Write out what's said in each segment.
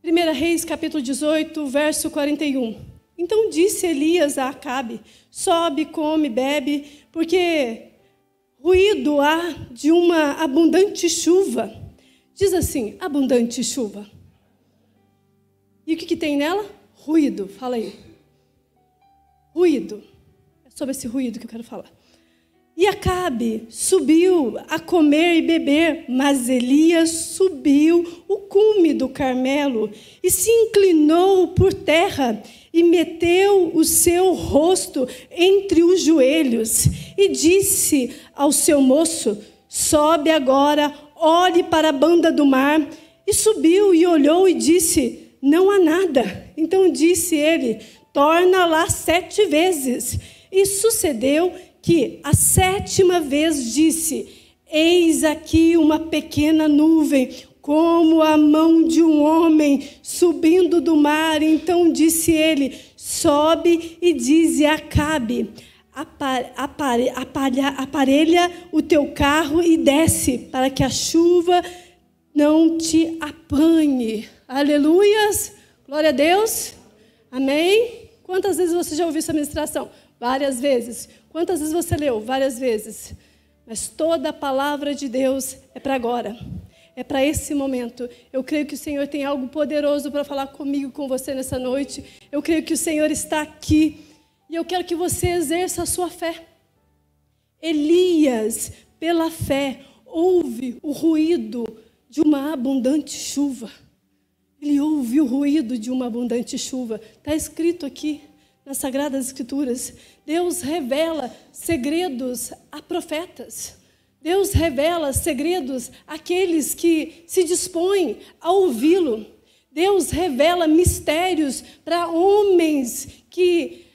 1 Reis, capítulo 18, verso 41. Então disse Elias a Acabe: sobe, come, bebe, porque ruído há de uma abundante chuva. Diz assim, abundante chuva. E o que tem nela? Ruído, fala aí. Ruído. É sobre esse ruído que eu quero falar. E Acabe subiu a comer e beber, mas Elias subiu o cume do Carmelo e se inclinou por terra e meteu o seu rosto entre os joelhos e disse ao seu moço: sobe agora, olhe para a banda do mar. E subiu e olhou e disse: não há nada. Então disse ele: torna lá 7 vezes. E sucedeu que a 7ª vez disse: eis aqui uma pequena nuvem, como a mão de um homem subindo do mar. Então disse ele: sobe e dize a Acabe: aparelha o teu carro e desce, para que a chuva não te apanhe. Aleluias! Glória a Deus! Amém? Quantas vezes você já ouviu essa ministração? Várias vezes. Quantas vezes você leu? Várias vezes. Mas toda a palavra de Deus é para agora. É para esse momento. Eu creio que o Senhor tem algo poderoso para falar comigo, com você nessa noite. Eu creio que o Senhor está aqui. E eu quero que você exerça a sua fé. Elias, pela fé, ouve o ruído de uma abundante chuva. Ele ouve o ruído de uma abundante chuva. Está escrito aqui nas Sagradas Escrituras. Deus revela segredos a profetas. Deus revela segredos àqueles que se dispõem a ouvi-lo. Deus revela mistérios para homens que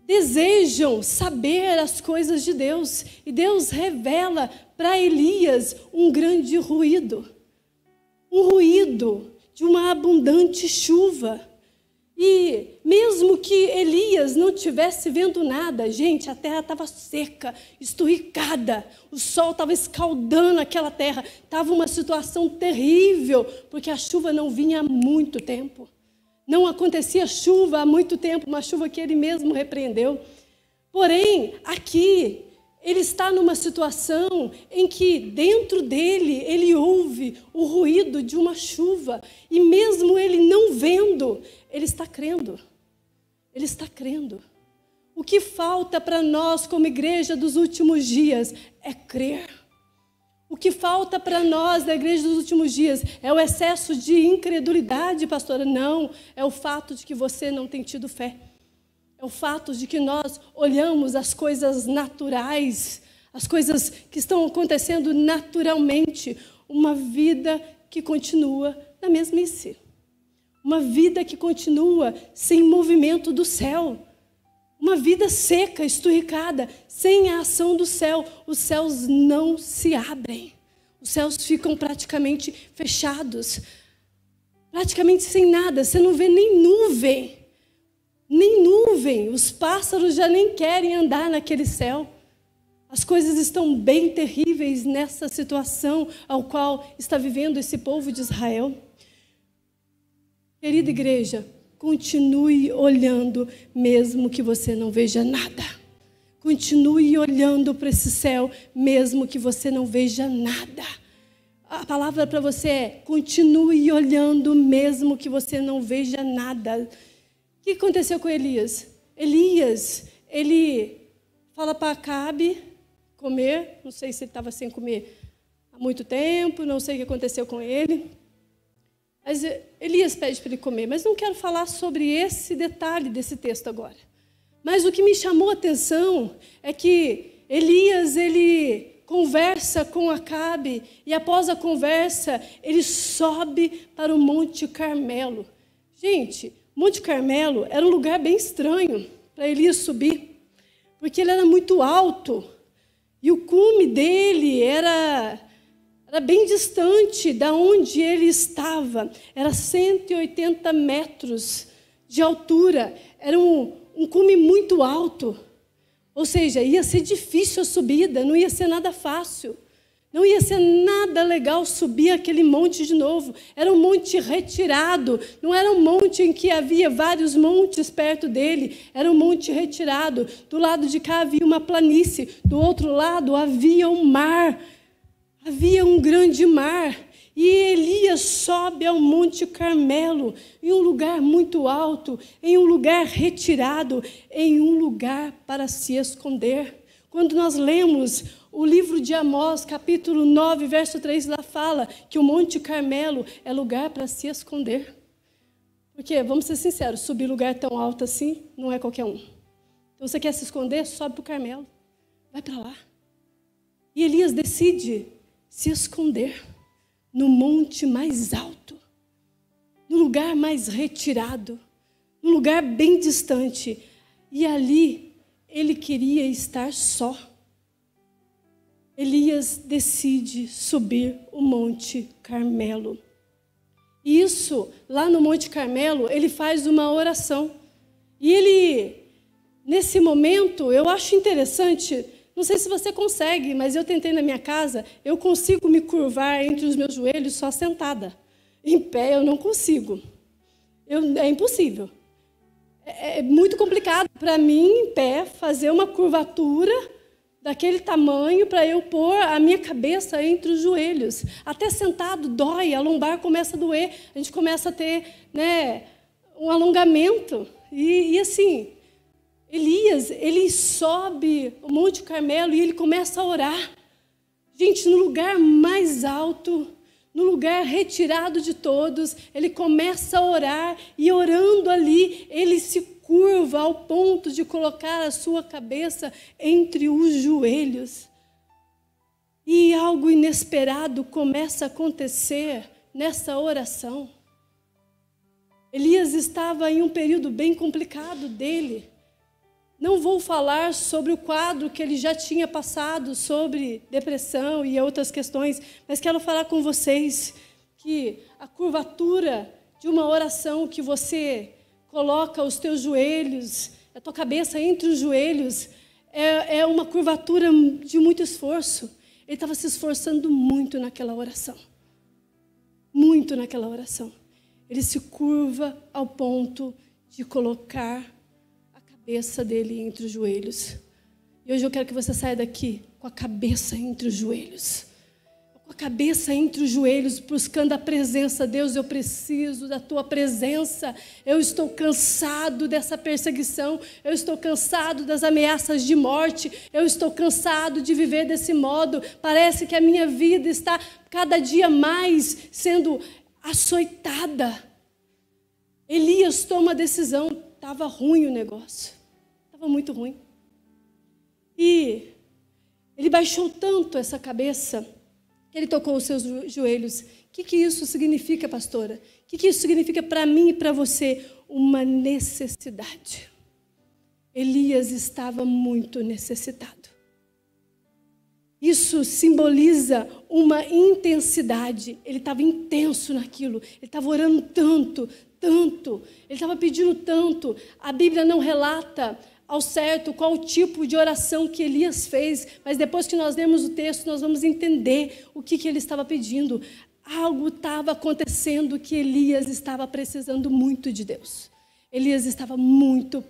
desejam saber as coisas de Deus. E Deus revela para Elias um grande ruído. Um ruído de uma abundante chuva. E mesmo que Elias não estivesse vendo nada, gente, a terra estava seca, esturricada, o sol estava escaldando aquela terra, estava uma situação terrível, porque a chuva não vinha há muito tempo. Não acontecia chuva há muito tempo, uma chuva que ele mesmo repreendeu. Porém, aqui, ele está numa situação em que dentro dele, ele ouve o ruído de uma chuva. E mesmo ele não vendo, ele está crendo. Ele está crendo. O que falta para nós como igreja dos últimos dias é crer. O que falta para nós da igreja dos últimos dias é o excesso de incredulidade, pastora? Não, é o fato de que você não tem tido fé. É o fato de que nós olhamos as coisas naturais, as coisas que estão acontecendo naturalmente. Uma vida que continua na mesmice. Uma vida que continua sem movimento do céu. Uma vida seca, esturricada, sem a ação do céu. Os céus não se abrem. Os céus ficam praticamente fechados. Praticamente sem nada. Você não vê nem nuvem. Nem nuvem. Os pássaros já nem querem andar naquele céu. As coisas estão bem terríveis nessa situação ao qual está vivendo esse povo de Israel. Querida igreja, continue olhando, mesmo que você não veja nada. Continue olhando para esse céu, mesmo que você não veja nada. A palavra para você é: continue olhando, mesmo que você não veja nada. O que aconteceu com Elias? Elias, ele fala para Acabe comer. Não sei se ele estava sem comer há muito tempo, não sei o que aconteceu com ele. Mas Elias pede para ele comer, mas não quero falar sobre esse detalhe desse texto agora. Mas o que me chamou a atenção é que Elias, ele conversa com Acabe, e após a conversa, ele sobe para o Monte Carmelo. Gente, Monte Carmelo era um lugar bem estranho para Elias subir, porque ele era muito alto, e o cume dele era bem distante da onde ele estava. Era 180 metros de altura. Era um cume muito alto. Ou seja, ia ser difícil a subida, não ia ser nada fácil. Não ia ser nada legal subir aquele monte de novo. Era um monte retirado. Não era um monte em que havia vários montes perto dele. Era um monte retirado. Do lado de cá havia uma planície. Do outro lado havia um mar. Havia um grande mar. E Elias sobe ao Monte Carmelo, em um lugar muito alto, em um lugar retirado, em um lugar para se esconder. Quando nós lemos o livro de Amós, capítulo 9, verso 3, lá fala que o Monte Carmelo é lugar para se esconder. Porque, vamos ser sinceros, subir lugar tão alto assim não é qualquer um. Então, você quer se esconder? Sobe para o Carmelo. Vai para lá. E Elias decide se esconder no monte mais alto, no lugar mais retirado, no lugar bem distante. E ali ele queria estar só. Elias decide subir o Monte Carmelo. E isso, lá no Monte Carmelo, ele faz uma oração. E ele, nesse momento, eu acho interessante, não sei se você consegue, mas eu tentei na minha casa, eu consigo me curvar entre os meus joelhos só sentada. Em pé eu não consigo. É impossível. É muito complicado para mim, em pé, fazer uma curvatura daquele tamanho para eu pôr a minha cabeça entre os joelhos. Até sentado dói, a lombar começa a doer, a gente começa a ter, um alongamento. E assim, Elias, ele sobe o Monte Carmelo e ele começa a orar. Gente, no lugar mais alto, no lugar retirado de todos, ele começa a orar e orando ali, ele se curva ao ponto de colocar a sua cabeça entre os joelhos. E algo inesperado começa a acontecer nessa oração. Elias estava em um período bem complicado dele. Não vou falar sobre o quadro que ele já tinha passado, sobre depressão e outras questões, mas quero falar com vocês que a curvatura de uma oração que você coloca os teus joelhos, a tua cabeça entre os joelhos, é uma curvatura de muito esforço. Ele estava se esforçando muito naquela oração. Muito naquela oração. Ele se curva ao ponto de colocar a cabeça dele entre os joelhos. E hoje eu quero que você saia daqui com a cabeça entre os joelhos. Com a cabeça entre os joelhos, buscando a presença. Deus, eu preciso da tua presença. Eu estou cansado dessa perseguição. Eu estou cansado das ameaças de morte. Eu estou cansado de viver desse modo. Parece que a minha vida está cada dia mais sendo açoitada. Elias toma a decisão. Estava ruim o negócio. Estava muito ruim. E ele baixou tanto essa cabeça que ele tocou os seus joelhos. O que isso significa, pastora? O que isso significa para mim e para você? Uma necessidade. Elias estava muito necessitado. Isso simboliza uma intensidade. Ele estava intenso naquilo. Ele estava orando tanto. Ele estava pedindo tanto. A Bíblia não relata ao certo qual o tipo de oração que Elias fez, mas depois que nós lemos o texto, nós vamos entender o que ele estava pedindo. Algo estava acontecendo que Elias estava precisando muito de Deus. Elias estava muito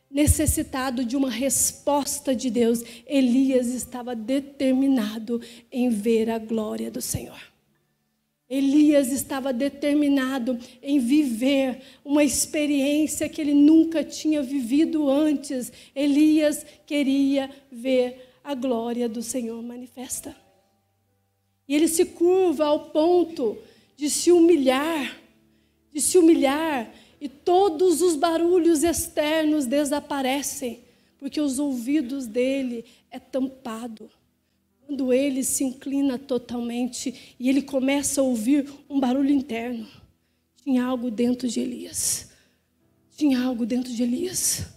necessitado de uma resposta de Deus. Elias estava determinado em ver a glória do Senhor. Elias estava determinado em viver uma experiência que ele nunca tinha vivido antes. Elias queria ver a glória do Senhor manifesta. E ele se curva ao ponto de se humilhar, e todos os barulhos externos desaparecem, porque os ouvidos dele é tampado. Quando ele se inclina totalmente e ele começa a ouvir um barulho interno, tinha algo dentro de Elias. Tinha algo dentro de Elias.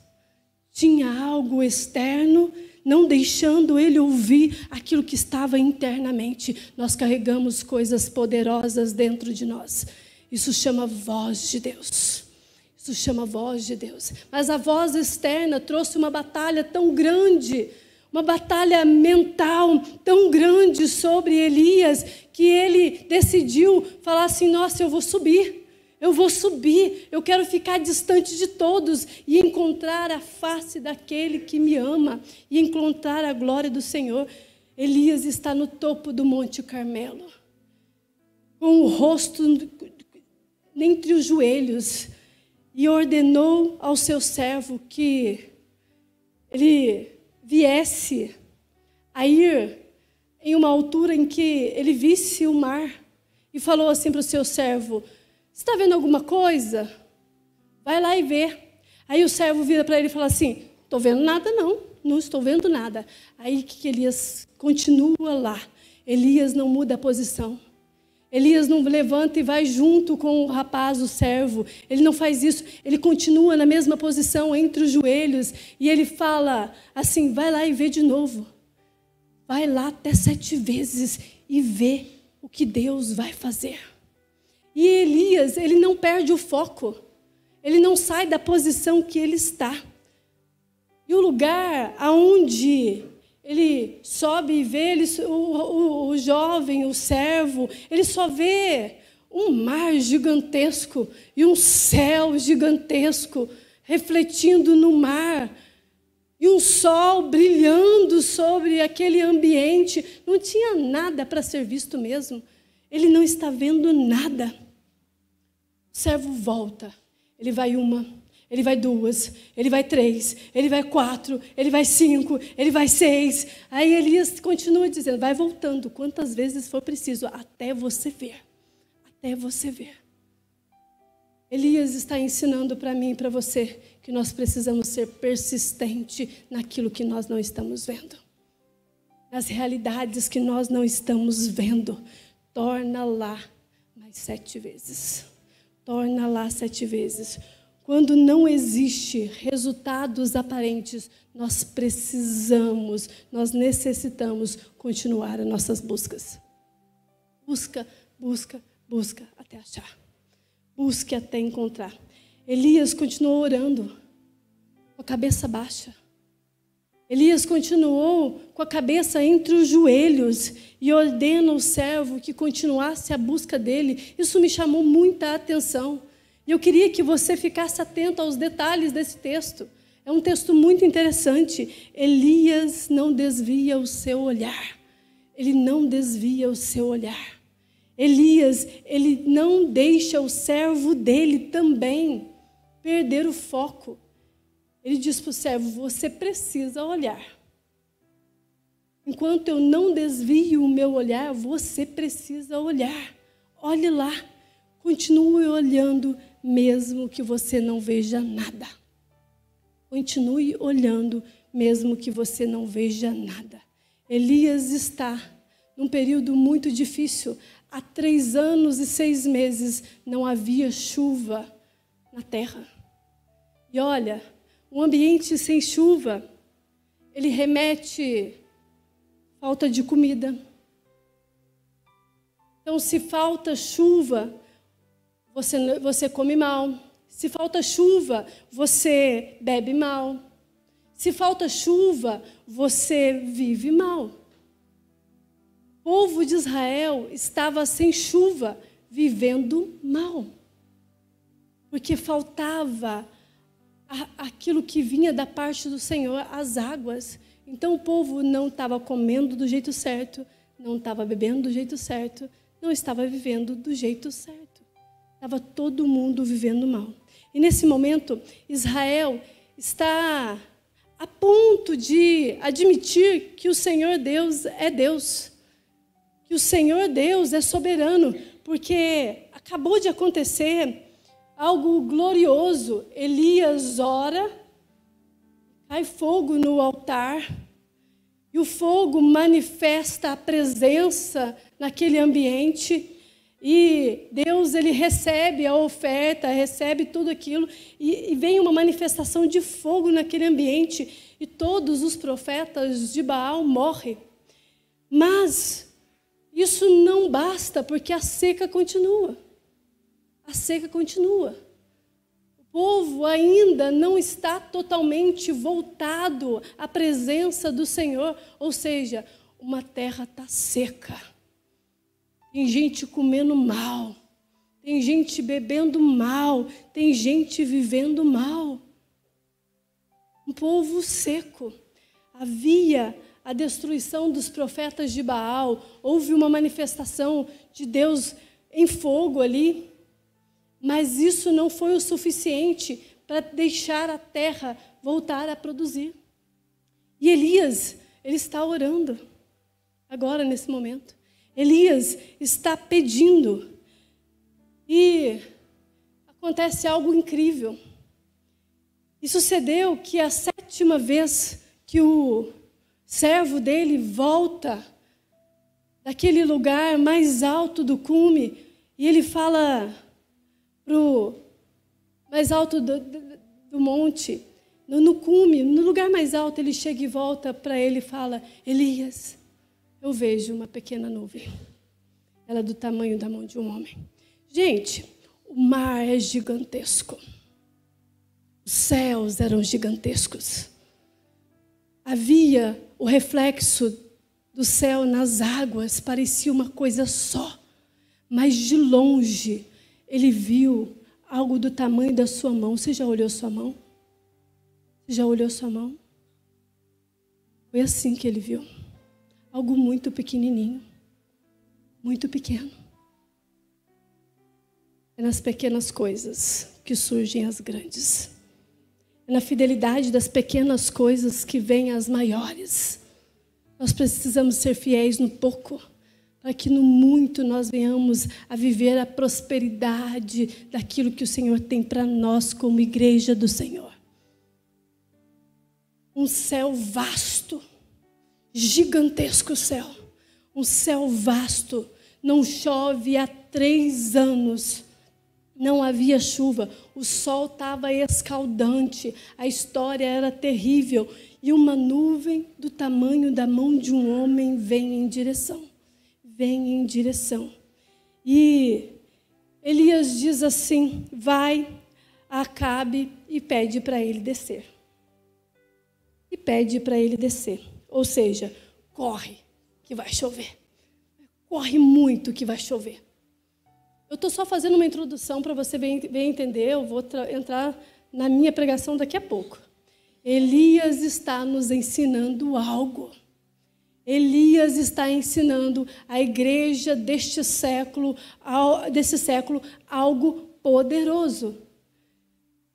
Tinha algo externo, não deixando ele ouvir aquilo que estava internamente. Nós carregamos coisas poderosas dentro de nós. Isso chama voz de Deus. Isso chama voz de Deus. Mas a voz externa trouxe uma batalha tão grande, uma batalha mental tão grande sobre Elias, que ele decidiu falar assim: nossa, eu vou subir, eu quero ficar distante de todos e encontrar a face daquele que me ama e encontrar a glória do Senhor. Elias está no topo do Monte Carmelo, com o rosto entre os joelhos, e ordenou ao seu servo que ele viesse a ir em uma altura em que ele visse o mar, e falou assim para o seu servo: está vendo alguma coisa? Vai lá e vê. Aí o servo vira para ele e fala assim: estou vendo nada não estou vendo nada. Aí que Elias continua lá. Elias não muda a posição. Elias não levanta e vai junto com o rapaz, o servo. Ele não faz isso. Ele continua na mesma posição, entre os joelhos. E ele fala assim: vai lá e vê de novo. Vai lá até 7 vezes e vê o que Deus vai fazer. E Elias, ele não perde o foco. Ele não sai da posição que ele está. E o lugar aonde ele sobe e vê, o jovem, o servo, ele só vê um mar gigantesco e um céu gigantesco refletindo no mar. E um sol brilhando sobre aquele ambiente. Não tinha nada para ser visto mesmo. Ele não está vendo nada. O servo volta. Ele vai 1, ele vai 2, ele vai 3, ele vai 4, ele vai 5, ele vai 6. Aí Elias continua dizendo: vai voltando quantas vezes for preciso, até você ver. Até você ver. Elias está ensinando para mim e para você que nós precisamos ser persistentes naquilo que nós não estamos vendo. Nas realidades que nós não estamos vendo. Torna lá mais 7 vezes. Torna lá 7 vezes. Quando não existe resultados aparentes, nós necessitamos continuar as nossas buscas. Busca, busca, busca até achar. Busque até encontrar. Elias continuou orando com a cabeça baixa. Elias continuou com a cabeça entre os joelhos e ordena ao servo que continuasse a busca dele. Isso me chamou muita atenção. E eu queria que você ficasse atento aos detalhes desse texto. É um texto muito interessante. Elias não desvia o seu olhar. Ele não desvia o seu olhar. Elias, ele não deixa o servo dele também perder o foco. Ele diz para o servo: você precisa olhar. Enquanto eu não desvio o meu olhar, você precisa olhar. Olhe lá. Continue olhando, mesmo que você não veja nada. Continue olhando, mesmo que você não veja nada. Elias está num período muito difícil. Há 3 anos e 6 meses não havia chuva na terra. E olha, um ambiente sem chuva, ele remete falta de comida. Então, se falta chuva, você come mal. Se falta chuva, você bebe mal. Se falta chuva, você vive mal. O povo de Israel estava sem chuva, vivendo mal. Porque faltava aquilo que vinha da parte do Senhor, as águas. Então o povo não estava comendo do jeito certo, não estava bebendo do jeito certo, não estava vivendo do jeito certo. Estava todo mundo vivendo mal. E nesse momento, Israel está a ponto de admitir que o Senhor Deus é Deus. Que o Senhor Deus é soberano. Porque acabou de acontecer algo glorioso. Elias ora, cai fogo no altar. E o fogo manifesta a presença naquele ambiente. E Deus, ele recebe a oferta, recebe tudo aquilo, e vem uma manifestação de fogo naquele ambiente, e todos os profetas de Baal morrem. Mas isso não basta, porque a seca continua. A seca continua. O povo ainda não está totalmente voltado à presença do Senhor, ou seja, uma terra está seca. Tem gente comendo mal, tem gente bebendo mal, tem gente vivendo mal. Um povo seco. Havia a destruição dos profetas de Baal, houve uma manifestação de Deus em fogo ali, mas isso não foi o suficiente para deixar a terra voltar a produzir. E Elias, ele está orando, agora nesse momento. Elias está pedindo, e acontece algo incrível. E sucedeu que a 7ª vez que o servo dele volta daquele lugar mais alto do cume, e ele fala para o mais alto do monte, no cume, no lugar mais alto, ele chega e volta para ele e fala: Elias, eu vejo uma pequena nuvem. Ela é do tamanho da mão de um homem. Gente, o mar é gigantesco. Os céus eram gigantescos. Havia o reflexo do céu nas águas, parecia uma coisa só. Mas de longe, ele viu algo do tamanho da sua mão. Você já olhou sua mão? Você já olhou sua mão? Foi assim que ele viu. Algo muito pequenininho. Muito pequeno. É nas pequenas coisas que surgem as grandes. É na fidelidade das pequenas coisas que vêm as maiores. Nós precisamos ser fiéis no pouco, para que no muito nós venhamos a viver a prosperidade daquilo que o Senhor tem para nós como igreja do Senhor. Um céu vasto, gigantesco céu. Um céu vasto. Não chove há 3 anos. Não havia chuva. O sol estava escaldante. A história era terrível. E uma nuvem do tamanho da mão de um homem vem em direção. Vem em direção. E Elias diz assim: vai a Acabe e pede para ele descer. E pede para ele descer. Ou seja, corre que vai chover. Corre muito que vai chover. Eu estou só fazendo uma introdução para você bem entender. Eu vou entrar na minha pregação daqui a pouco. Elias está nos ensinando algo. Elias está ensinando a igreja desse século algo poderoso.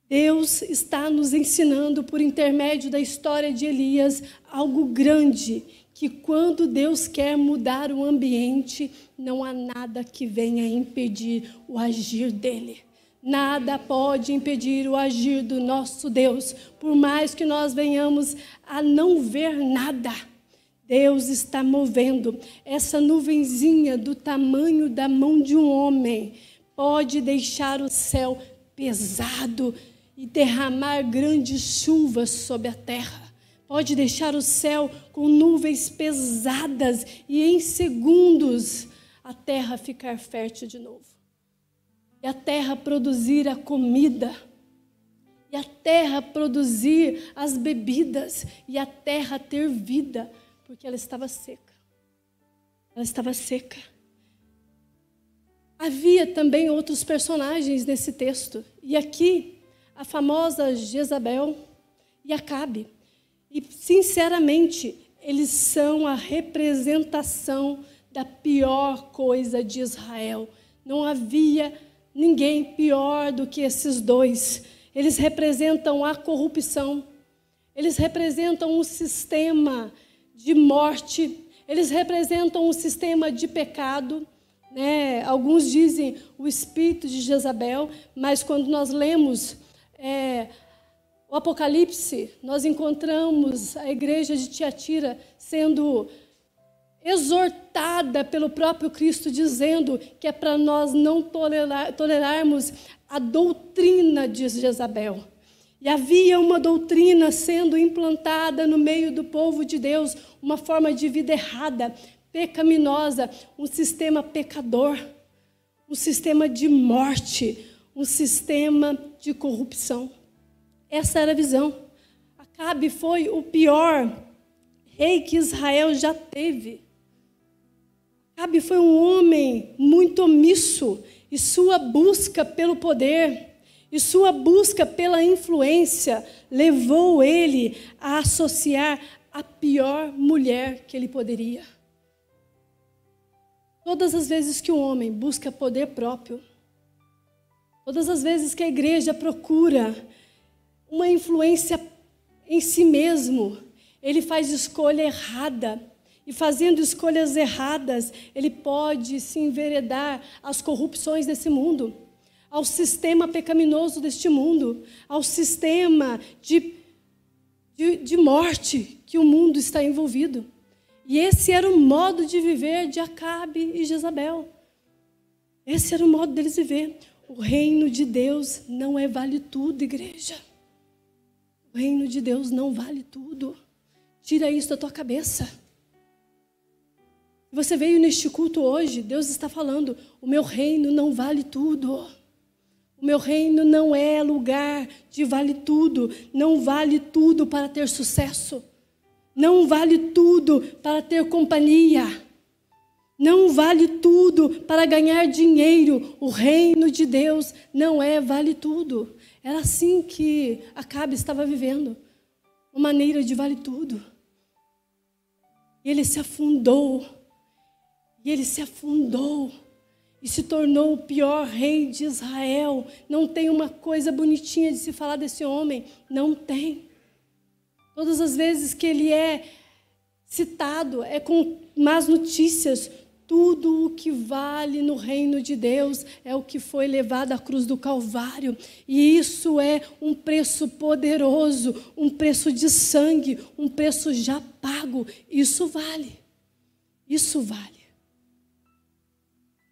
Deus está nos ensinando, por intermédio da história de Elias, algo grande, que quando Deus quer mudar o ambiente, não há nada que venha impedir o agir dele. Nada pode impedir o agir do nosso Deus, por mais que nós venhamos a não ver nada. Deus está movendo. Essa nuvenzinha do tamanho da mão de um homem pode deixar o céu pesado e derramar grandes chuvas sobre a terra. Pode deixar o céu com nuvens pesadas e em segundos a terra ficar fértil de novo. E a terra produzir a comida. E a terra produzir as bebidas. E a terra ter vida. Porque ela estava seca. Ela estava seca. Havia também outros personagens nesse texto. E aqui, a famosa Jezabel e Acabe. E, sinceramente, eles são a representação da pior coisa de Israel. Não havia ninguém pior do que esses dois. Eles representam a corrupção. Eles representam um sistema de morte. Eles representam um sistema de pecado. Alguns dizem o espírito de Jezabel, mas quando nós lemos o Apocalipse, nós encontramos a igreja de Tiatira sendo exortada pelo próprio Cristo, dizendo que é para nós não tolerarmos a doutrina de Jezabel. E havia uma doutrina sendo implantada no meio do povo de Deus, uma forma de vida errada, pecaminosa, um sistema pecador, um sistema de morte, um sistema de corrupção. Essa era a visão. Acabe foi o pior rei que Israel já teve. Acabe foi um homem muito omisso, e sua busca pelo poder e sua busca pela influência levou ele a associar a pior mulher que ele poderia. Todas as vezes que um homem busca poder próprio, todas as vezes que a igreja procura uma influência em si mesmo, ele faz escolha errada. E fazendo escolhas erradas, ele pode se enveredar às corrupções desse mundo, ao sistema pecaminoso deste mundo, ao sistema de morte que o mundo está envolvido. E esse era o modo de viver de Acabe e Jezabel. Esse era o modo deles viver. O reino de Deus não vale tudo, igreja. O reino de Deus não vale tudo. Tira isso da tua cabeça. Você veio neste culto hoje, Deus está falando, o meu reino não vale tudo. O meu reino não é lugar de vale tudo. Não vale tudo para ter sucesso. Não vale tudo para ter companhia. Não vale tudo para ganhar dinheiro. O reino de Deus não vale tudo. Era assim que Acabe estava vivendo. Uma maneira de vale tudo. E ele se afundou. E ele se afundou. E se tornou o pior rei de Israel. Não tem uma coisa bonitinha de se falar desse homem. Não tem. Todas as vezes que ele é citado, é com más notícias. Tudo o que vale no reino de Deus é o que foi levado à cruz do Calvário. E isso é um preço poderoso, um preço de sangue, um preço já pago. Isso vale. Isso vale.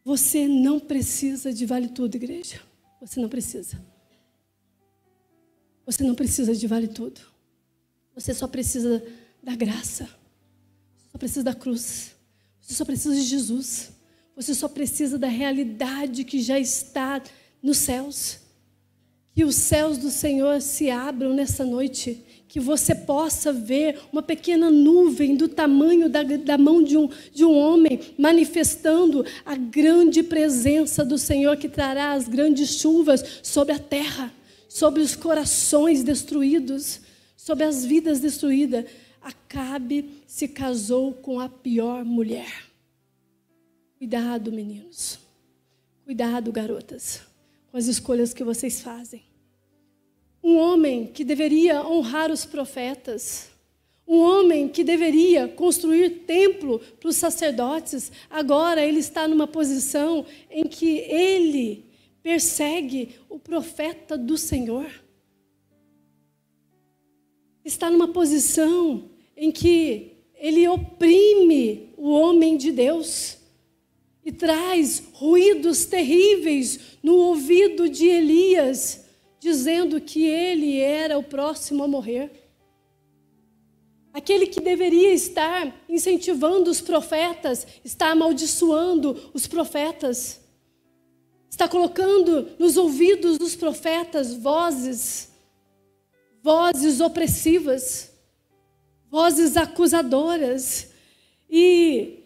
Você não precisa de vale tudo, igreja. Você não precisa. Você não precisa de vale tudo. Você só precisa da graça. Você só precisa da cruz. Você só precisa de Jesus. Você só precisa da realidade que já está nos céus. Que os céus do Senhor se abram nessa noite. Que você possa ver uma pequena nuvem do tamanho da mão de um homem, manifestando a grande presença do Senhor, que trará as grandes chuvas sobre a terra, sobre os corações destruídos, sobre as vidas destruídas. Acabe se casou com a pior mulher. Cuidado, meninos. Cuidado, garotas, com as escolhas que vocês fazem. Um homem que deveria honrar os profetas, um homem que deveria construir templo para os sacerdotes, agora ele está numa posição em que ele persegue o profeta do Senhor. Está numa posição em que ele oprime o homem de Deus e traz ruídos terríveis no ouvido de Elias, dizendo que ele era o próximo a morrer. Aquele que deveria estar incentivando os profetas, está amaldiçoando os profetas. Está colocando nos ouvidos dos profetas vozes opressivas, vozes acusadoras. E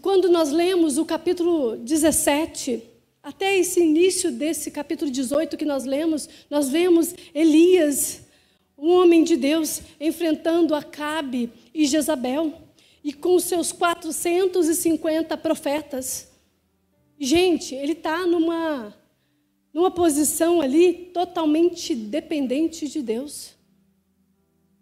quando nós lemos o capítulo 17, até esse início desse capítulo 18 que nós lemos, nós vemos Elias, um homem de Deus, enfrentando Acabe e Jezabel, e com seus 450 profetas. Gente, ele está numa posição ali totalmente dependente de Deus.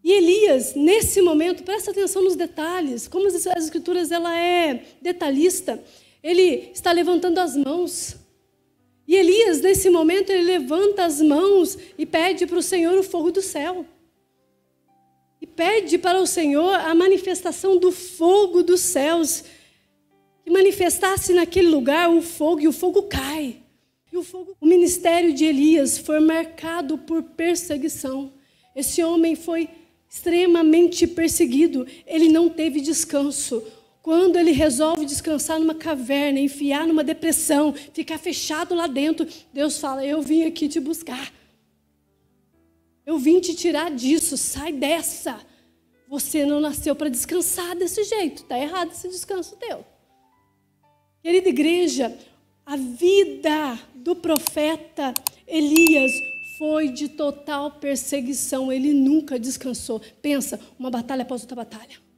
E Elias, nesse momento, presta atenção nos detalhes, como as Escrituras ela é detalhista, ele está levantando as mãos. E Elias, nesse momento, ele levanta as mãos e pede para o Senhor o fogo do céu. E pede para o Senhor a manifestação do fogo dos céus. Que manifestasse naquele lugar o fogo, e o fogo cai. O ministério de Elias foi marcado por perseguição. Esse homem foi extremamente perseguido. Ele não teve descanso. Quando ele resolve descansar numa caverna, enfiar numa depressão, ficar fechado lá dentro, Deus fala: eu vim aqui te buscar. Eu vim te tirar disso, sai dessa. Você não nasceu para descansar desse jeito, está errado esse descanso teu. Querida igreja, a vida do profeta Elias foi de total perseguição, ele nunca descansou. Pensa, uma batalha após outra batalha.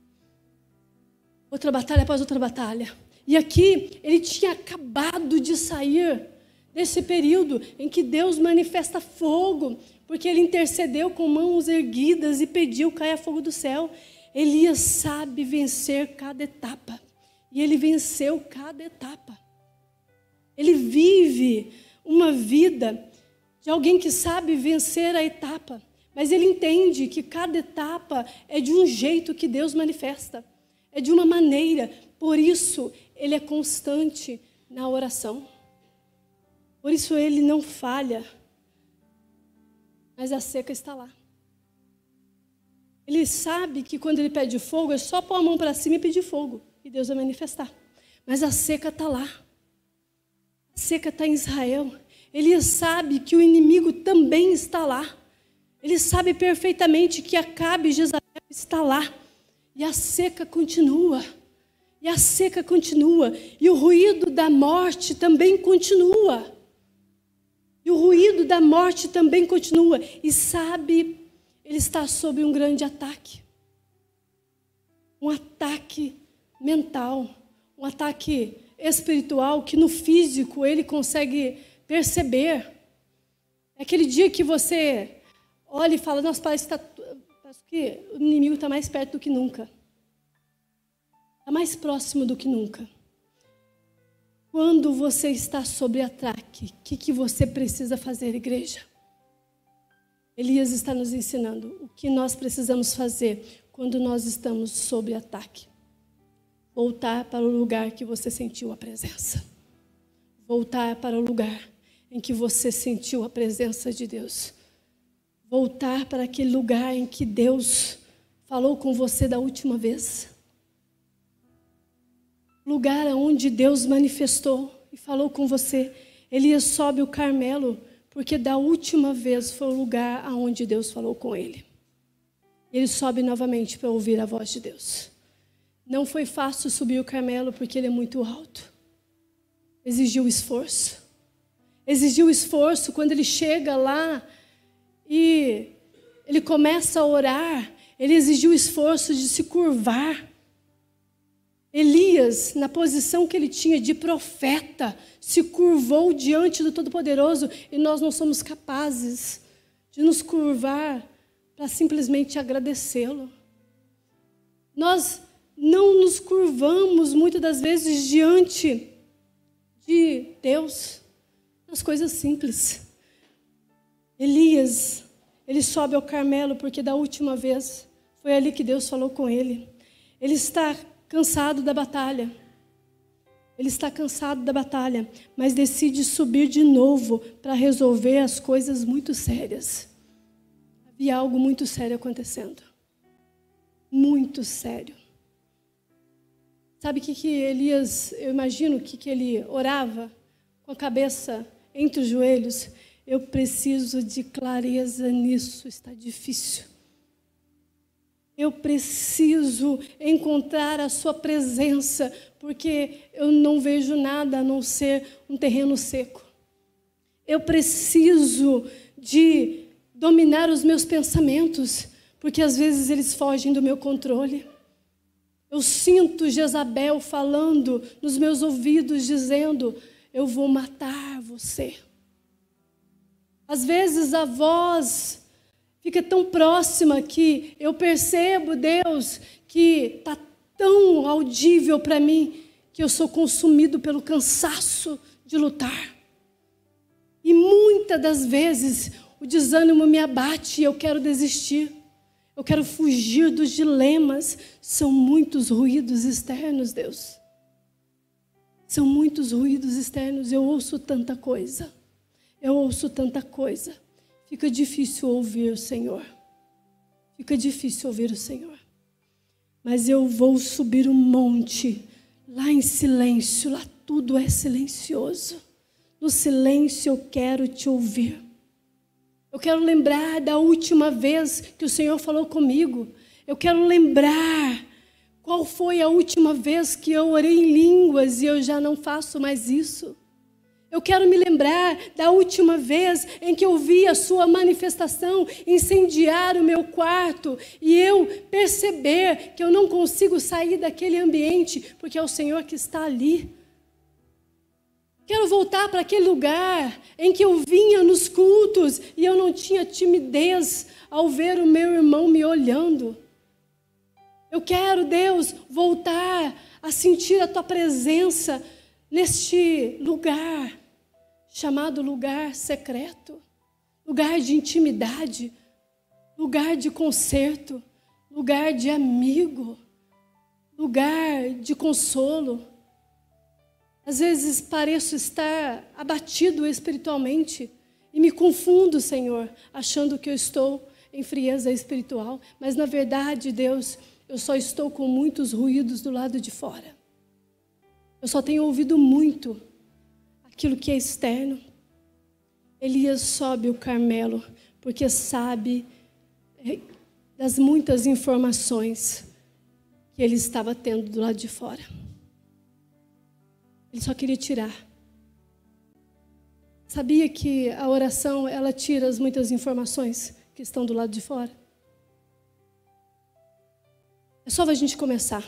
Outra batalha após outra batalha. E aqui, ele tinha acabado de sair desse período em que Deus manifesta fogo, porque ele intercedeu com mãos erguidas e pediu caia fogo do céu. Elias sabe vencer cada etapa. E ele venceu cada etapa. Ele vive uma vida de alguém que sabe vencer a etapa. Mas ele entende que cada etapa é de um jeito que Deus manifesta. É de uma maneira. Por isso, ele é constante na oração. Por isso, ele não falha. Mas a seca está lá. Ele sabe que quando ele pede fogo, é só pôr a mão para cima e pedir fogo. E Deus vai manifestar. Mas a seca está lá. A seca está em Israel. Ele sabe que o inimigo também está lá. Ele sabe perfeitamente que Acabe e Jezabel está lá. E a seca continua. E a seca continua. E o ruído da morte também continua. E o ruído da morte também continua. E sabe, ele está sob um grande ataque. Um ataque mental. Um ataque espiritual que no físico ele consegue perceber. É aquele dia que você olha e fala: nossa, parece que o inimigo está mais perto do que nunca. Está mais próximo do que nunca. Quando você está sob ataque, o que você precisa fazer, igreja? Elias está nos ensinando o que nós precisamos fazer quando nós estamos sob ataque. Voltar para o lugar que você sentiu a presença. Voltar para o lugar em que você sentiu a presença de Deus. Voltar para aquele lugar em que Deus falou com você da última vez. Lugar onde Deus manifestou e falou com você. Elias sobe o Carmelo, porque da última vez foi o lugar aonde Deus falou com ele. Ele sobe novamente para ouvir a voz de Deus. Não foi fácil subir o Carmelo, porque ele é muito alto. Exigiu esforço. Exigiu esforço quando ele chega lá e ele começa a orar. Ele exigiu esforço de se curvar. Elias, na posição que ele tinha de profeta, se curvou diante do Todo-Poderoso, e nós não somos capazes de nos curvar para simplesmente agradecê-lo. Nós não nos curvamos muitas das vezes diante de Deus nas coisas simples. Elias, ele sobe ao Carmelo porque da última vez foi ali que Deus falou com ele. Ele está cansado da batalha. Ele está cansado da batalha, mas decide subir de novo para resolver as coisas muito sérias. Havia algo muito sério acontecendo. Muito sério. Sabe o que Elias, eu imagino que ele orava com a cabeça entre os joelhos? Eu preciso de clareza nisso, está difícil. Eu preciso encontrar a sua presença, porque eu não vejo nada a não ser um terreno seco. Eu preciso de dominar os meus pensamentos, porque às vezes eles fogem do meu controle. Eu sinto Jezabel falando nos meus ouvidos, dizendo: eu vou matar você. Às vezes a voz fica tão próxima que eu percebo, Deus, que está tão audível para mim, que eu sou consumido pelo cansaço de lutar. E muitas das vezes o desânimo me abate e eu quero desistir. Eu quero fugir dos dilemas. São muitos ruídos externos, Deus. São muitos ruídos externos. Eu ouço tanta coisa. Eu ouço tanta coisa. Fica difícil ouvir o Senhor. Fica difícil ouvir o Senhor. mas eu vou subir um monte, lá em silêncio, lá tudo é silencioso. No silêncio eu quero te ouvir. Eu quero lembrar da última vez que o Senhor falou comigo. Eu quero lembrar qual foi a última vez que eu orei em línguas e eu já não faço mais isso. Eu quero me lembrar da última vez em que eu vi a sua manifestação incendiar o meu quarto e eu perceber que eu não consigo sair daquele ambiente porque é o Senhor que está ali. Quero voltar para aquele lugar em que eu vinha nos cultos e eu não tinha timidez ao ver o meu irmão me olhando. Eu quero, Deus, voltar a sentir a Tua presença neste lugar, chamado lugar secreto, lugar de intimidade, lugar de conserto, lugar de amigo, lugar de consolo. Às vezes pareço estar abatido espiritualmente e me confundo, Senhor, achando que eu estou em frieza espiritual, mas na verdade, Deus, eu só estou com muitos ruídos do lado de fora. Eu só tenho ouvido muito aquilo que é externo. Elias sobe o Carmelo porque sabe das muitas informações que ele estava tendo do lado de fora. Ele só queria tirar. Sabia que a oração, ela tira as muitas informações que estão do lado de fora? É só a gente começar.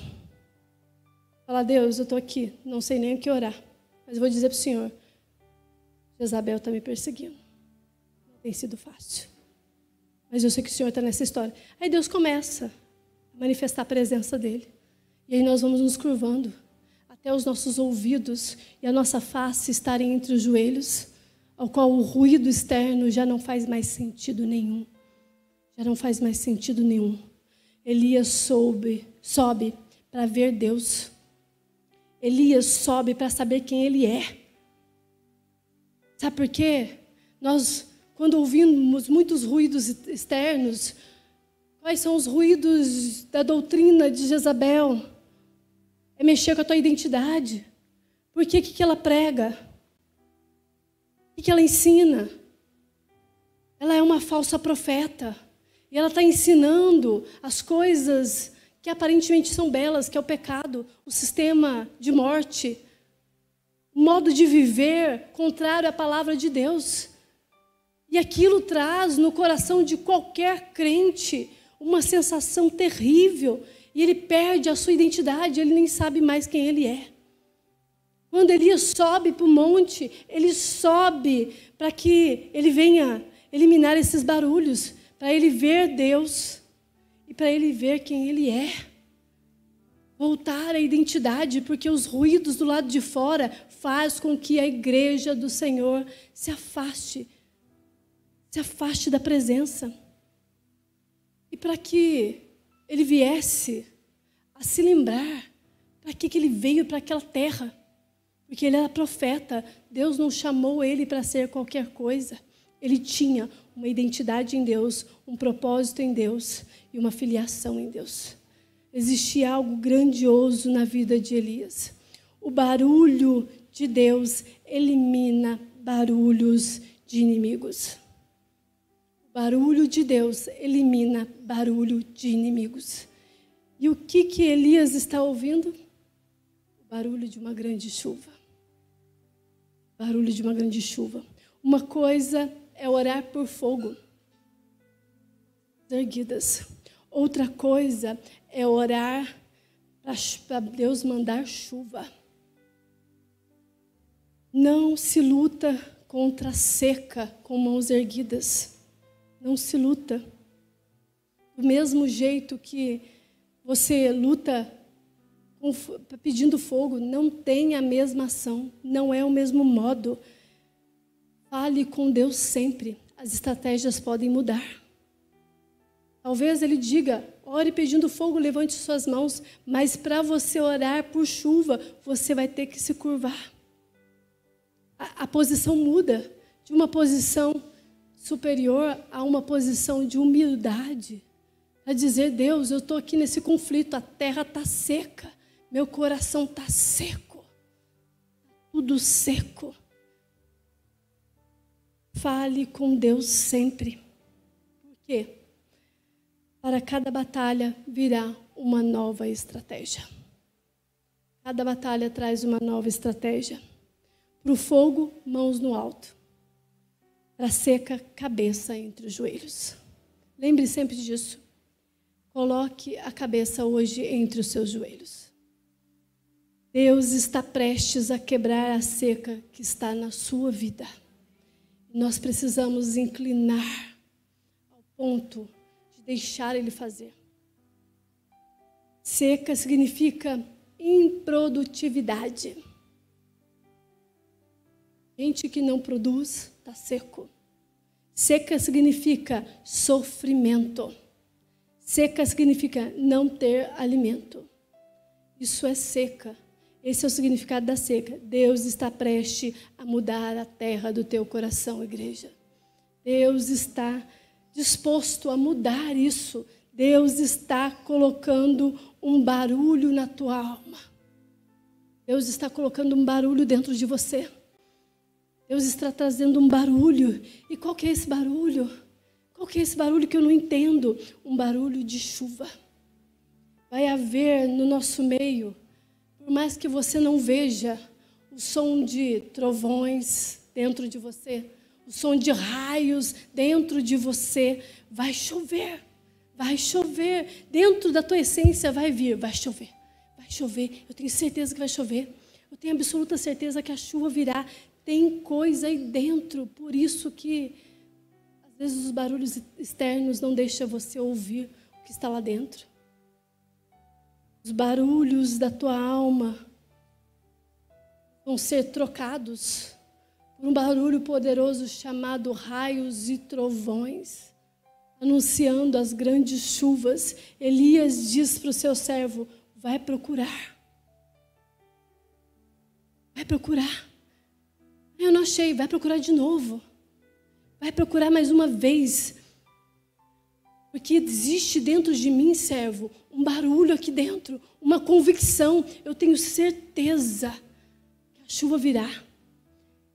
Falar, Deus, eu estou aqui, não sei nem o que orar. Mas eu vou dizer para o Senhor, Jezabel está me perseguindo. Não tem sido fácil. Mas eu sei que o Senhor está nessa história. Aí Deus começa a manifestar a presença dEle. E aí nós vamos nos curvando até os nossos ouvidos e a nossa face estarem entre os joelhos, ao qual o ruído externo já não faz mais sentido nenhum. Já não faz mais sentido nenhum. Elias sobe para ver Deus. Elias sobe para saber quem Ele é. Sabe por quê? Nós, quando ouvimos muitos ruídos externos, quais são os ruídos da doutrina de Jezabel? É mexer com a tua identidade. Por que que ela prega? O que ela ensina? Ela é uma falsa profeta. E ela está ensinando as coisas que aparentemente são belas, que é o pecado, o sistema de morte, o modo de viver contrário à palavra de Deus. E aquilo traz no coração de qualquer crente uma sensação terrível. E ele perde a sua identidade, ele nem sabe mais quem ele é. Quando Elias sobe para o monte, ele sobe para que ele venha eliminar esses barulhos, para ele ver Deus e para ele ver quem ele é. Voltar à identidade, porque os ruídos do lado de fora faz com que a igreja do Senhor se afaste da presença. E para que ele viesse a se lembrar para que ele veio para aquela terra. Porque ele era profeta. Deus não chamou ele para ser qualquer coisa. Ele tinha uma identidade em Deus, um propósito em Deus e uma filiação em Deus. Existia algo grandioso na vida de Elias. O barulho de Deus elimina barulhos de inimigos. O barulho de Deus elimina barulho de inimigos. E o que Elias está ouvindo? O barulho de uma grande chuva. Barulho de uma grande chuva. Uma coisa é orar por fogo erguidas. Outra coisa é orar para Deus mandar chuva. Não se luta contra a seca com mãos erguidas. Não se luta. Do mesmo jeito que você luta pedindo fogo, não tem a mesma ação, não é o mesmo modo. Fale com Deus sempre. As estratégias podem mudar. Talvez Ele diga, ore pedindo fogo, levante suas mãos, mas para você orar por chuva, você vai ter que se curvar. A posição muda de uma posição superior a uma posição de humildade. Para dizer, Deus, eu estou aqui nesse conflito, a terra está seca, meu coração está seco, tudo seco. Fale com Deus sempre. Por quê? Para cada batalha virá uma nova estratégia. Cada batalha traz uma nova estratégia. Para o fogo, mãos no alto. Para a seca, cabeça entre os joelhos. Lembre sempre disso. Coloque a cabeça hoje entre os seus joelhos. Deus está prestes a quebrar a seca que está na sua vida. Nós precisamos inclinar ao ponto de deixar Ele fazer. Seca significa improdutividade. Gente que não produz, está seco. Seca significa sofrimento. Seca significa não ter alimento. Isso é seca. Esse é o significado da seca. Deus está prestes a mudar a terra do teu coração, igreja. Deus está disposto a mudar isso. Deus está colocando um barulho na tua alma. Deus está colocando um barulho dentro de você. Deus está trazendo um barulho. E qual que é esse barulho? Qual que é esse barulho que eu não entendo? Um barulho de chuva. Vai haver no nosso meio, por mais que você não veja, o som de trovões dentro de você, o som de raios dentro de você, vai chover. Vai chover. Dentro da tua essência vai vir, vai chover. Vai chover. Eu tenho certeza que vai chover. Eu tenho absoluta certeza que a chuva virá. Tem coisa aí dentro, por isso que às vezes os barulhos externos não deixam você ouvir o que está lá dentro. Os barulhos da tua alma vão ser trocados por um barulho poderoso chamado raios e trovões, anunciando as grandes chuvas. Elias diz para o seu servo, vai procurar. Vai procurar. Eu não achei, vai procurar de novo. Vai procurar mais uma vez. Porque existe dentro de mim, servo, um barulho aqui dentro, uma convicção. Eu tenho certeza que a chuva virá.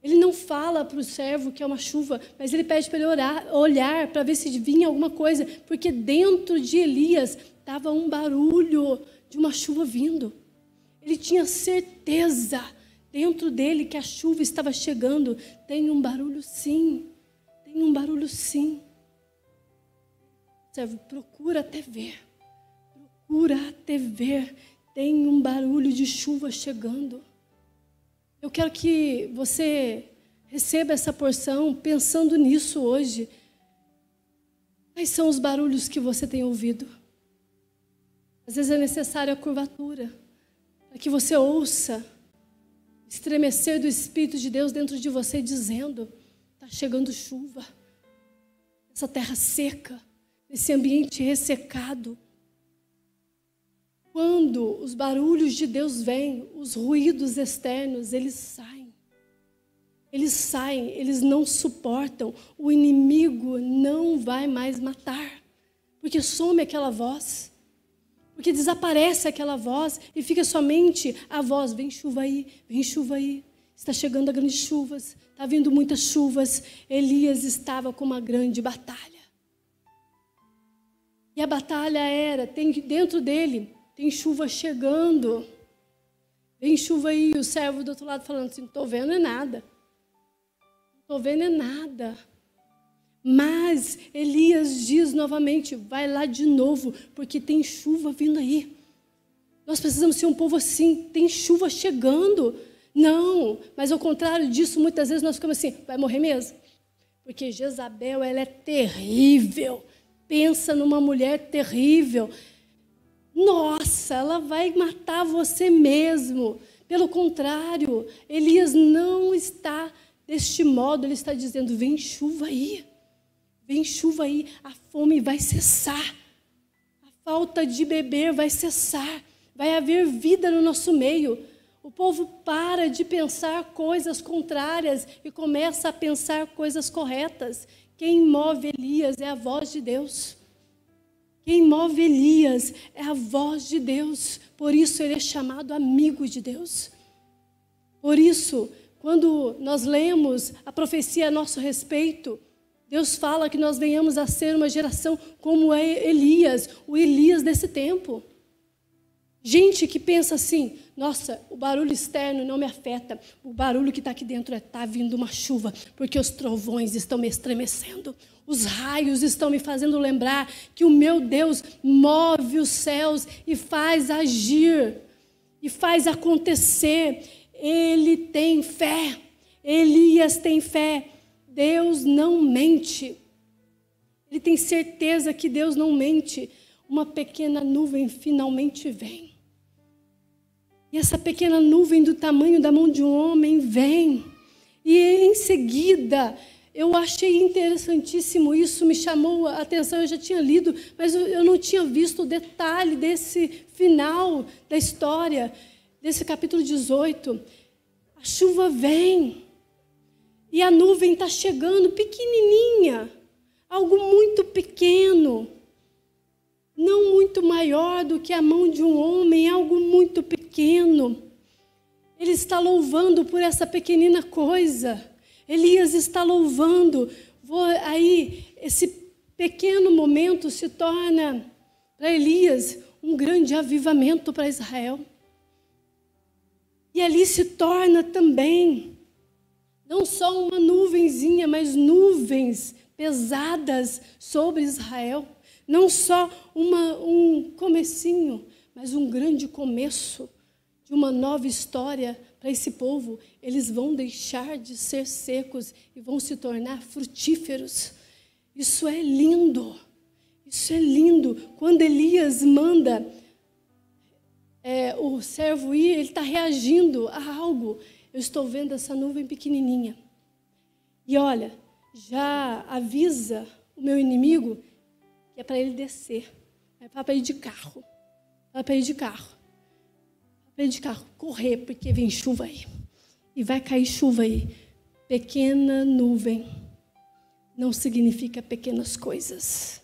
Ele não fala para o servo que é uma chuva, mas ele pede para ele olhar para ver se vinha alguma coisa. Porque dentro de Elias estava um barulho de uma chuva vindo. Ele tinha certeza dentro dele que a chuva estava chegando. Tem um barulho sim, tem um barulho sim. Servo, procura até ver. Procura até ver. Tem um barulho de chuva chegando. Eu quero que você receba essa porção pensando nisso hoje. Quais são os barulhos que você tem ouvido? Às vezes é necessário a curvatura para que você ouça estremecer do Espírito de Deus dentro de você dizendo, está chegando chuva. Essa terra seca. Nesse ambiente ressecado. Quando os barulhos de Deus vêm, os ruídos externos, eles saem. Eles saem, eles não suportam. O inimigo não vai mais matar. Porque some aquela voz. Porque desaparece aquela voz e fica somente a voz. Vem chuva aí, vem chuva aí. Está chegando a grandes chuvas. Está vindo muitas chuvas. Elias estava com uma grande batalha. E a batalha era, dentro dele, tem chuva chegando. Vem chuva aí, o servo do outro lado falando assim, não estou vendo é nada. Não estou vendo é nada. Mas Elias diz novamente, vai lá de novo, porque tem chuva vindo aí. Nós precisamos ser um povo assim, tem chuva chegando. Não, mas ao contrário disso, muitas vezes nós ficamos assim, vai morrer mesmo? Porque Jezabel, ela é terrível. Pensa numa mulher terrível. Nossa, ela vai matar você mesmo. Pelo contrário, Elias não está deste modo. Ele está dizendo, vem chuva aí. Vem chuva aí. A fome vai cessar. A falta de beber vai cessar. Vai haver vida no nosso meio. O povo para de pensar coisas contrárias e começa a pensar coisas corretas. Quem move Elias é a voz de Deus. Quem move Elias é a voz de Deus. Por isso ele é chamado amigo de Deus. Por isso, quando nós lemos a profecia a nosso respeito, Deus fala que nós venhamos a ser uma geração como é Elias, o Elias desse tempo. Gente que pensa assim, nossa, o barulho externo não me afeta, o barulho que está aqui dentro está vindo uma chuva, porque os trovões estão me estremecendo, os raios estão me fazendo lembrar que o meu Deus move os céus e faz agir, e faz acontecer. Ele tem fé, Elias tem fé, Deus não mente, ele tem certeza que Deus não mente. Uma pequena nuvem finalmente vem. E essa pequena nuvem do tamanho da mão de um homem vem. E em seguida, eu achei interessantíssimo isso, me chamou a atenção. Eu já tinha lido, mas eu não tinha visto o detalhe desse final da história, desse capítulo 18. A chuva vem. E a nuvem está chegando pequenininha. Algo muito pequeno. Não muito maior do que a mão de um homem, algo muito pequeno. Ele está louvando por essa pequenina coisa. Elias está louvando. Aí, esse pequeno momento se torna, para Elias, um grande avivamento para Israel. E ali se torna também, não só uma nuvenzinha, mas nuvens pesadas sobre Israel. Não só um comecinho, mas um grande começo de uma nova história para esse povo. Eles vão deixar de ser secos e vão se tornar frutíferos. Isso é lindo. Isso é lindo. Quando Elias manda o servo ir, ele está reagindo a algo. Eu estou vendo essa nuvem pequenininha. E olha, já avisa o meu inimigo que é para ele descer. É para ir de carro. É para ir de carro. É para ir de carro. Correr, porque vem chuva aí. E vai cair chuva aí. Pequena nuvem não significa pequenas coisas.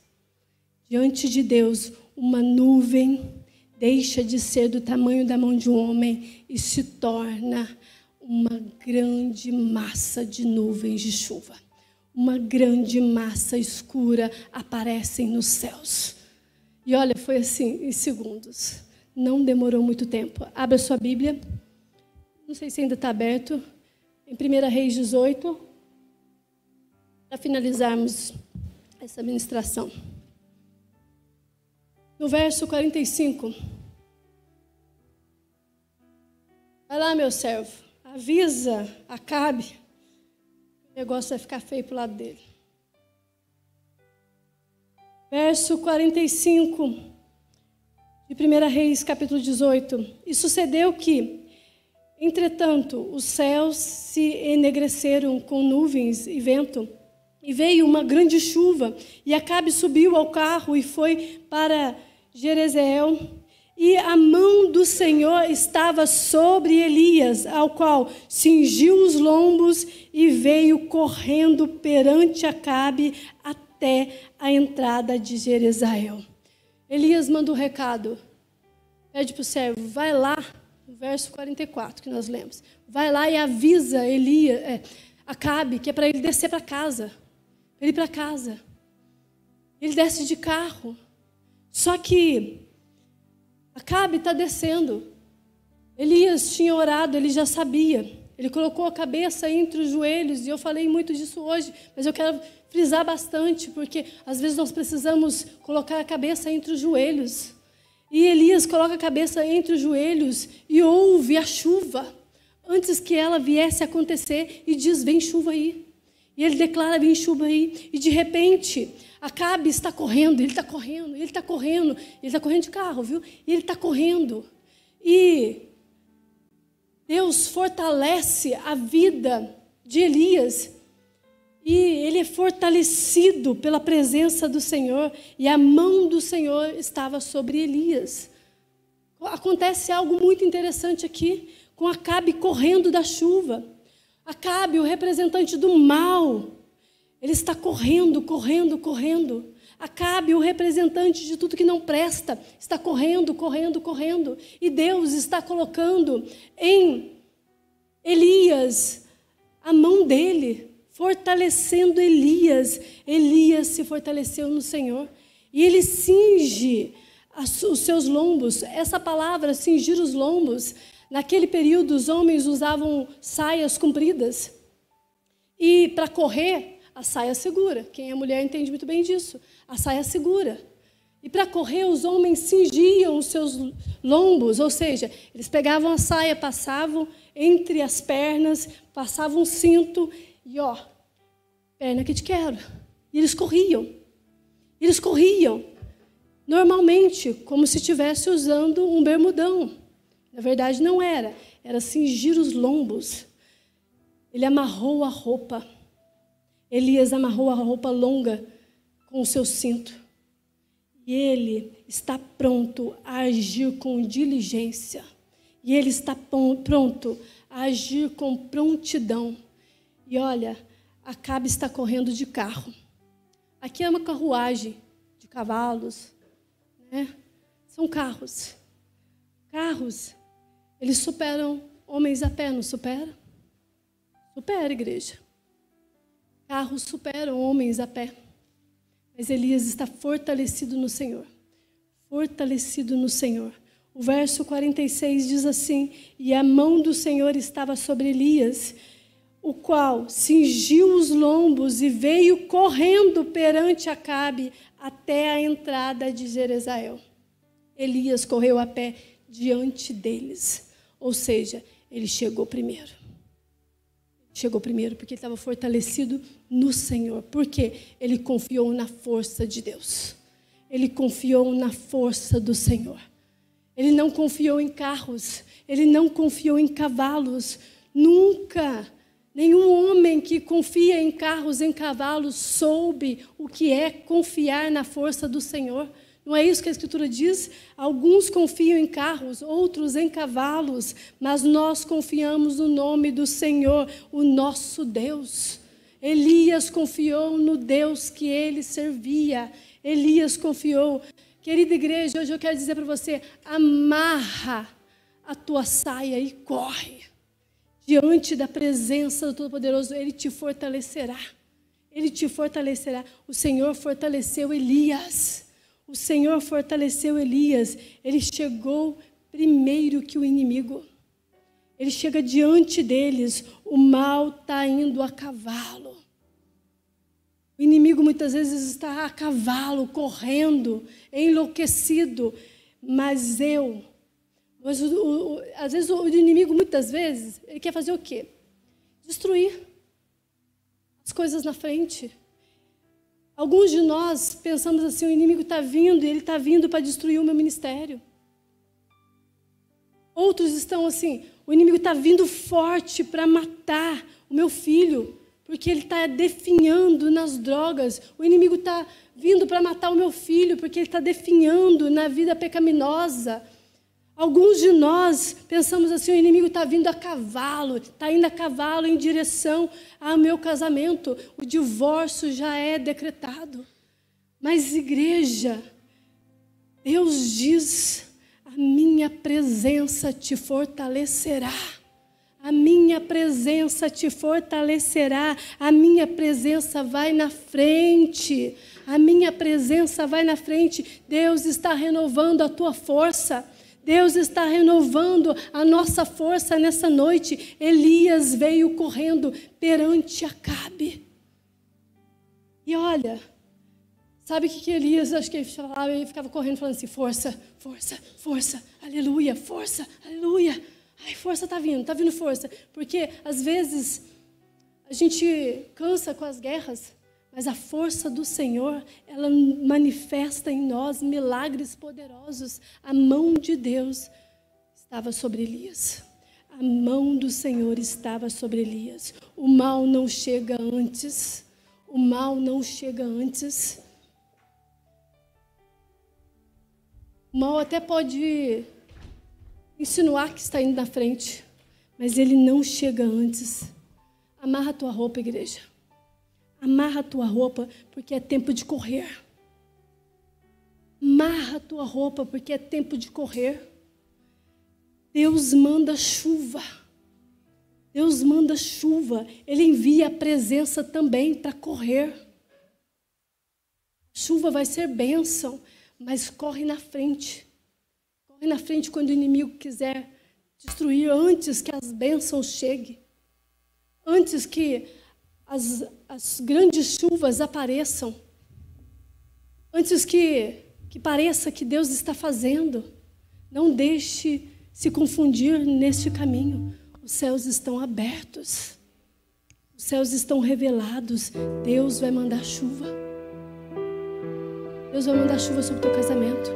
Diante de Deus, uma nuvem deixa de ser do tamanho da mão de um homem e se torna uma grande massa de nuvens de chuva. Uma grande massa escura aparece nos céus. E olha, foi assim, em segundos. Não demorou muito tempo. Abra sua Bíblia. Não sei se ainda está aberto. Em 1 Reis 18. Para finalizarmos essa ministração. No verso 45. Vai lá, meu servo. Avisa Acabe. O negócio vai ficar feio para o lado dele. Verso 45 de 1 Reis, capítulo 18. E sucedeu que, entretanto, os céus se enegreceram com nuvens e vento, e veio uma grande chuva, e Acabe subiu ao carro e foi para Jezreel. E a mão do Senhor estava sobre Elias, ao qual cingiu os lombos e veio correndo perante Acabe até a entrada de Jezreel. Elias manda um recado, pede para o servo, vai lá, no verso 44 que nós lemos, vai lá e avisa Acabe que é para ele descer para casa, para ele ir para casa. Ele desce de carro, só que Acabe está descendo. Elias tinha orado, ele já sabia. Ele colocou a cabeça entre os joelhos, e eu falei muito disso hoje, mas eu quero frisar bastante, porque às vezes nós precisamos colocar a cabeça entre os joelhos. E Elias coloca a cabeça entre os joelhos e ouve a chuva, antes que ela viesse a acontecer, e diz, vem chuva aí. E ele declara, vem chuva aí. E de repente, Acabe está correndo, ele está correndo, ele está correndo. Ele está correndo de carro, viu? E ele está correndo. E Deus fortalece a vida de Elias. E ele é fortalecido pela presença do Senhor. E a mão do Senhor estava sobre Elias. Acontece algo muito interessante aqui, com Acabe correndo da chuva. Acabe, o representante do mal, ele está correndo, correndo, correndo. Acabe, o representante de tudo que não presta, está correndo, correndo, correndo. E Deus está colocando em Elias a mão dele, fortalecendo Elias. Elias se fortaleceu no Senhor. E ele cinge os seus lombos. Essa palavra, cingir os lombos, naquele período os homens usavam saias compridas. E para correr, a saia segura. Quem é mulher entende muito bem disso. A saia segura. E para correr, os homens cingiam os seus lombos, ou seja, eles pegavam a saia, passavam entre as pernas, passavam um cinto e, perna que te quero. E eles corriam. Eles corriam, normalmente, como se estivesse usando um bermudão. Na verdade, não era. Era cingir os lombos. Ele amarrou a roupa. Elias amarrou a roupa longa com o seu cinto. E ele está pronto a agir com diligência. E ele está pronto a agir com prontidão. E olha, Acabe está correndo de carro. Aqui é uma carruagem de cavalos, né? São carros. Carros, eles superam homens a pé, não supera? Supera, igreja. Carros superam homens a pé. Mas Elias está fortalecido no Senhor. Fortalecido no Senhor. O verso 46 diz assim: e a mão do Senhor estava sobre Elias, o qual cingiu os lombos e veio correndo perante Acabe até a entrada de Jezreel. Elias correu a pé diante deles. Ou seja, ele chegou primeiro. Chegou primeiro porque ele estava fortalecido no Senhor. Porque ele confiou na força de Deus. Ele confiou na força do Senhor. Ele não confiou em carros. Ele não confiou em cavalos. Nunca. Nenhum homem que confia em carros, em cavalos, soube o que é confiar na força do Senhor. Não é isso que a Escritura diz? Alguns confiam em carros, outros em cavalos, mas nós confiamos no nome do Senhor, o nosso Deus. Elias confiou no Deus que ele servia. Elias confiou. Querida igreja, hoje eu quero dizer para você, amarra a tua saia e corre. Diante da presença do Todo-Poderoso, Ele te fortalecerá. Ele te fortalecerá. O Senhor fortaleceu Elias. O Senhor fortaleceu Elias. Ele chegou primeiro que o inimigo. Ele chega diante deles. O mal está indo a cavalo. O inimigo muitas vezes está a cavalo, correndo, enlouquecido. Mas às vezes o inimigo, muitas vezes, ele quer fazer o quê? Destruir as coisas na frente. Alguns de nós pensamos assim, o inimigo está vindo, e ele está vindo para destruir o meu ministério. Outros estão assim, o inimigo está vindo forte para matar o meu filho, porque ele está definhando nas drogas. O inimigo está vindo para matar o meu filho, porque ele está definhando na vida pecaminosa. Alguns de nós pensamos assim, o inimigo está vindo a cavalo, está indo a cavalo em direção ao meu casamento. O divórcio já é decretado. Mas, igreja, Deus diz, a minha presença te fortalecerá. A minha presença te fortalecerá. A minha presença vai na frente. A minha presença vai na frente. Deus está renovando a tua força. Deus está renovando a nossa força nessa noite. Elias veio correndo perante Acabe. E olha, sabe o que Elias, acho que ele falava, ele ficava correndo falando assim, força, força, força, aleluia, força, aleluia. Ai, força está vindo força. Porque às vezes a gente cansa com as guerras, mas a força do Senhor, ela manifesta em nós milagres poderosos. A mão de Deus estava sobre Elias. A mão do Senhor estava sobre Elias. O mal não chega antes. O mal não chega antes. O mal até pode insinuar que está indo na frente, mas ele não chega antes. Amarra a tua roupa, igreja. Amarra a tua roupa, porque é tempo de correr. Amarra a tua roupa, porque é tempo de correr. Deus manda chuva. Deus manda chuva. Ele envia a presença também para correr. Chuva vai ser bênção, mas corre na frente. Corre na frente quando o inimigo quiser destruir, antes que as bênçãos cheguem. Antes que as grandes chuvas apareçam. Antes que pareça que Deus está fazendo. Não deixe se confundir neste caminho. Os céus estão abertos. Os céus estão revelados. Deus vai mandar chuva. Deus vai mandar chuva sobre o teu casamento.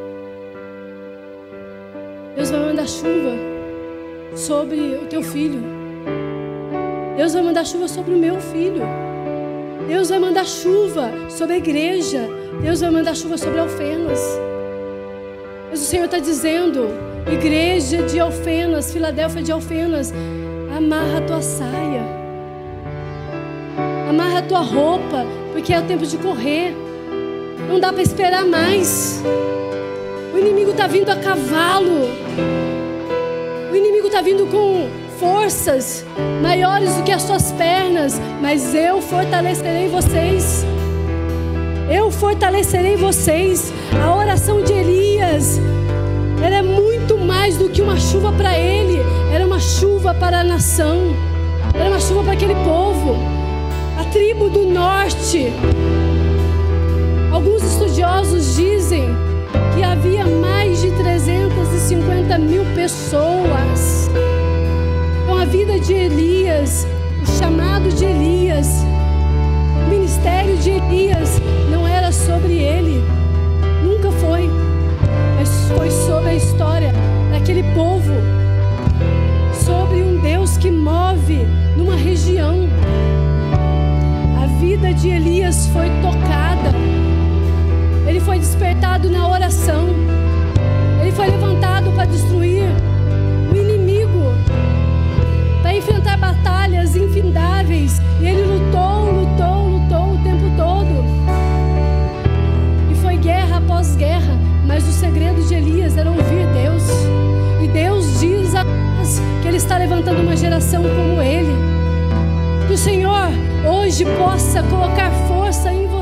Deus vai mandar chuva sobre o teu filho. Deus vai mandar chuva sobre o meu filho. Deus vai mandar chuva sobre a igreja. Deus vai mandar chuva sobre Alfenas. Mas o Senhor está dizendo: igreja de Alfenas, Filadélfia de Alfenas, amarra a tua saia, amarra a tua roupa, porque é o tempo de correr. Não dá para esperar mais. O inimigo está vindo a cavalo. O inimigo está vindo com forças maiores do que as suas pernas, mas eu fortalecerei vocês. Eu fortalecerei vocês. A oração de Elias era muito mais do que uma chuva para ele. Era uma chuva para a nação. Era uma chuva para aquele povo. A tribo do norte. Alguns estudiosos dizem que havia mais de 350 mil pessoas. Então a vida de Elias, o chamado de Elias, o ministério de Elias não era sobre ele. Nunca foi. Mas foi sobre a história daquele povo. Sobre um Deus que move numa região. A vida de Elias foi tocada. Ele foi despertado na oração. Ele foi levantado para destruir o inimigo, para enfrentar batalhas infindáveis. E ele lutou o tempo todo. E foi guerra após guerra. Mas o segredo de Elias era ouvir Deus. E Deus diz a nós que Ele está levantando uma geração como ele. Que o Senhor hoje possa colocar força em você.